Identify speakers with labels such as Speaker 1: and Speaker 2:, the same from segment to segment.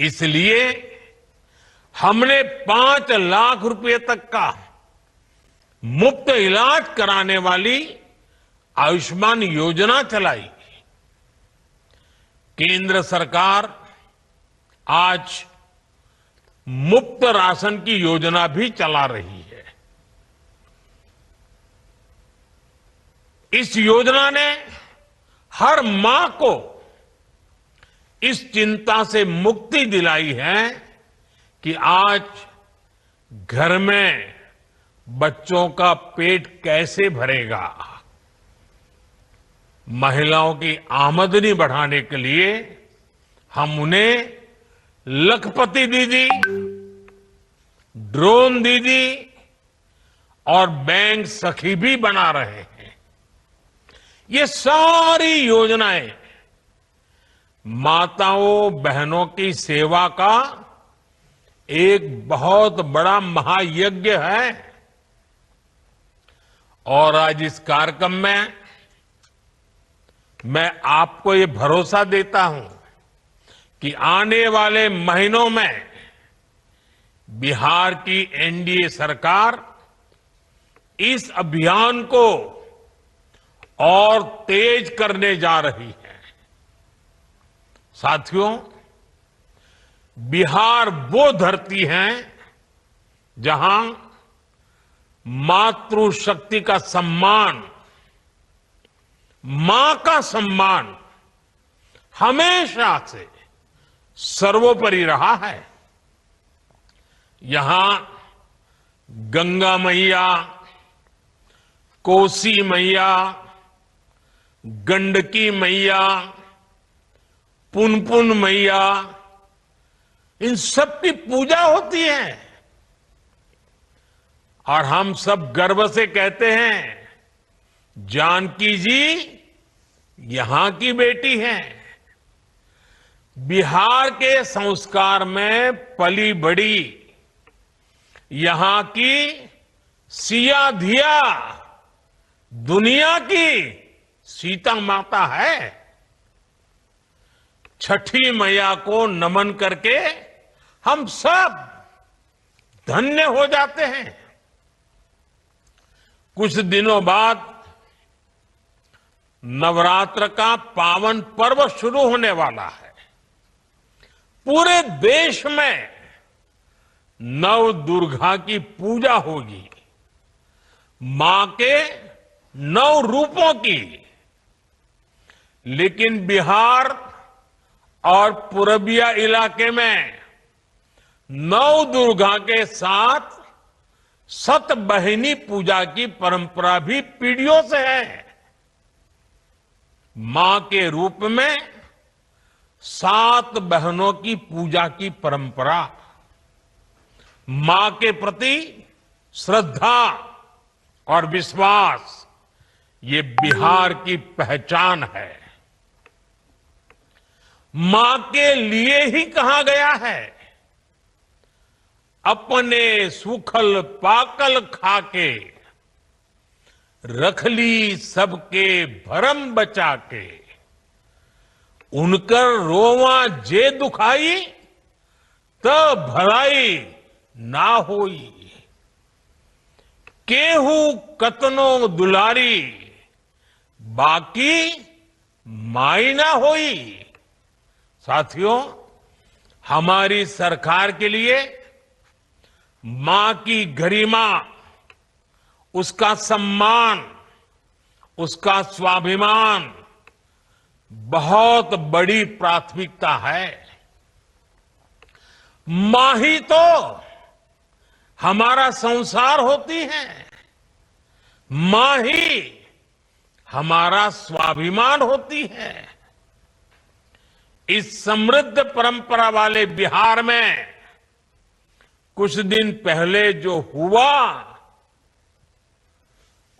Speaker 1: इसलिए हमने 5 लाख रुपए तक का मुफ्त इलाज कराने वाली आयुष्मान योजना चलाई। केंद्र सरकार आज मुफ्त राशन की योजना भी चला रही है। इस योजना ने हर मां को इस चिंता से मुक्ति दिलाई है कि आज घर में बच्चों का पेट कैसे भरेगा। महिलाओं की आमदनी बढ़ाने के लिए हम उन्हें लखपति दीदी, ड्रोन दीदी और बैंक सखी भी बना रहे हैं। ये सारी योजनाएं माताओं बहनों की सेवा का एक बहुत बड़ा महायज्ञ है। और आज इस कार्यक्रम में मैं आपको ये भरोसा देता हूं कि आने वाले महीनों में बिहार की एनडीए सरकार इस अभियान को और तेज करने जा रही है। साथियों, बिहार वो धरती है जहां मातृशक्ति का सम्मान, मां का सम्मान हमेशा से सर्वोपरि रहा है। यहां गंगा मैया, कोसी मैया, गंडकी मैया, पुनपुन मैया, इन सब की पूजा होती है। और हम सब गर्व से कहते हैं, जानकी जी यहां की बेटी हैं। बिहार के संस्कार में पली बड़ी यहां की सिया धिया दुनिया की सीता माता है। छठी मैया को नमन करके हम सब धन्य हो जाते हैं। कुछ दिनों बाद नवरात्र का पावन पर्व शुरू होने वाला है। पूरे देश में नव दुर्गा की पूजा होगी, मां के 9 रूपों की। लेकिन बिहार और पूर्विया इलाके में नव दुर्गा के साथ सतबहिनी पूजा की परंपरा भी पीढ़ियों से है। मां के रूप में 7 बहनों की पूजा की परंपरा, मां के प्रति श्रद्धा और विश्वास, ये बिहार की पहचान है। मां के लिए ही कहा गया है, अपने सुखल पाकल खाके, रख ली सबके भरम बचा के। उनकर रोवा जे दुखाई, तो भलाई ना होई। केहू कतनो दुलारी, बाकी माई ना होई। साथियों, हमारी सरकार के लिए मां की गरिमा, उसका सम्मान, उसका स्वाभिमान बहुत बड़ी प्राथमिकता है। मां ही तो हमारा संसार होती है, मां ही हमारा स्वाभिमान होती है। इस समृद्ध परंपरा वाले बिहार में कुछ दिन पहले जो हुआ,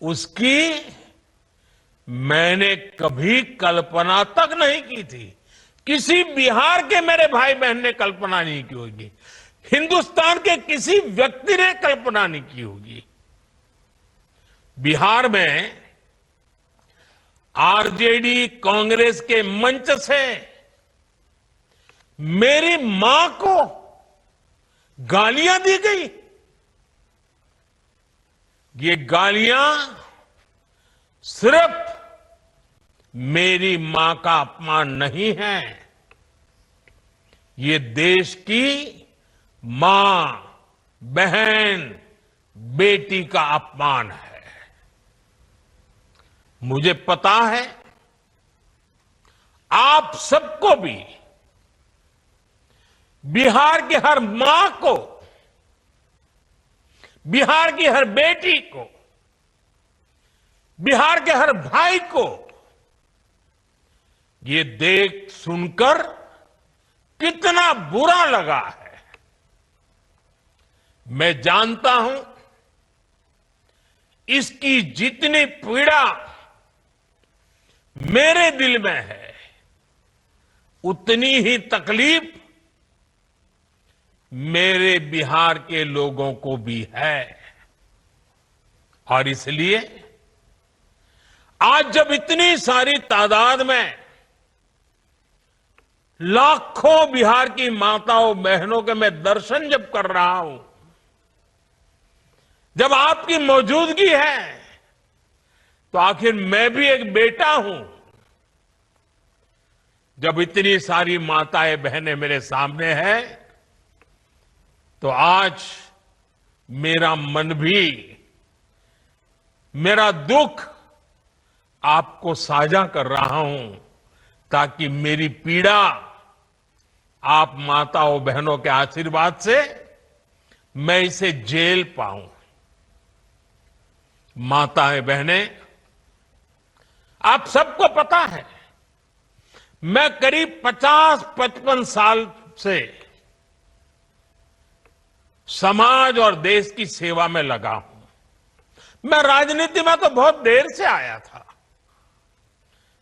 Speaker 1: उसकी मैंने कभी कल्पना तक नहीं की थी। किसी बिहार के मेरे भाई बहन ने कल्पना नहीं की होगी, हिंदुस्तान के किसी व्यक्ति ने कल्पना नहीं की होगी। बिहार में आरजेडी कांग्रेस के मंच से मेरी मां को गालियां दी गई। ये गालियां सिर्फ मेरी मां का अपमान नहीं है, ये देश की मां, बहन, बेटी का अपमान है। मुझे पता है आप सबको भी, बिहार की हर मां को, बिहार की हर बेटी को, बिहार के हर भाई को ये देख सुनकर कितना बुरा लगा है। मैं जानता हूं इसकी जितनी पीड़ा मेरे दिल में है, उतनी ही तकलीफ मेरे बिहार के लोगों को भी है। और इसलिए आज जब इतनी सारी तादाद में लाखों बिहार की माताओं बहनों के मैं दर्शन जब कर रहा हूं, जब आपकी मौजूदगी है, तो आखिर मैं भी एक बेटा हूं। जब इतनी सारी माताएं बहनें मेरे सामने हैं, तो आज मेरा मन भी, मेरा दुख आपको साझा कर रहा हूं, ताकि मेरी पीड़ा आप माताओं बहनों के आशीर्वाद से मैं इसे झेल पाऊं। माताएं बहनें, आप सबको पता है मैं करीब 50-55 साल से समाज और देश की सेवा में लगा हूं। मैं राजनीति में तो बहुत देर से आया था।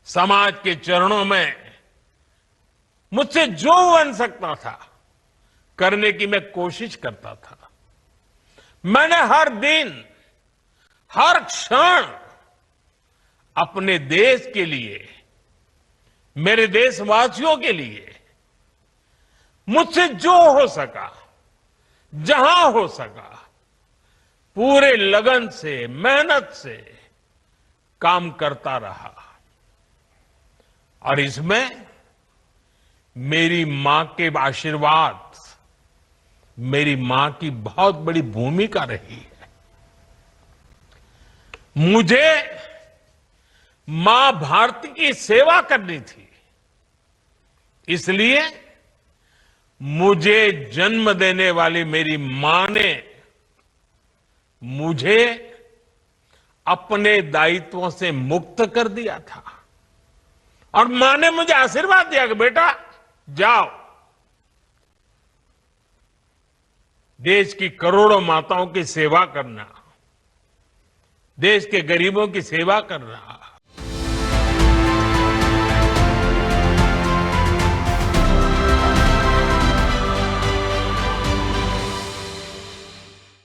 Speaker 1: समाज के चरणों में मुझसे जो बन सकता था करने की मैं कोशिश करता था। मैंने हर दिन, हर क्षण अपने देश के लिए, मेरे देशवासियों के लिए मुझसे जो हो सका, जहां हो सका, पूरे लगन से, मेहनत से काम करता रहा। और इसमें मेरी मां के आशीर्वाद, मेरी मां की बहुत बड़ी भूमिका रही है। मुझे मां भारती की सेवा करनी थी, इसलिए मुझे जन्म देने वाली मेरी मां ने मुझे अपने दायित्वों से मुक्त कर दिया था। और मां ने मुझे आशीर्वाद दिया कि बेटा जाओ, देश की करोड़ों माताओं की सेवा करना, देश के गरीबों की सेवा करना,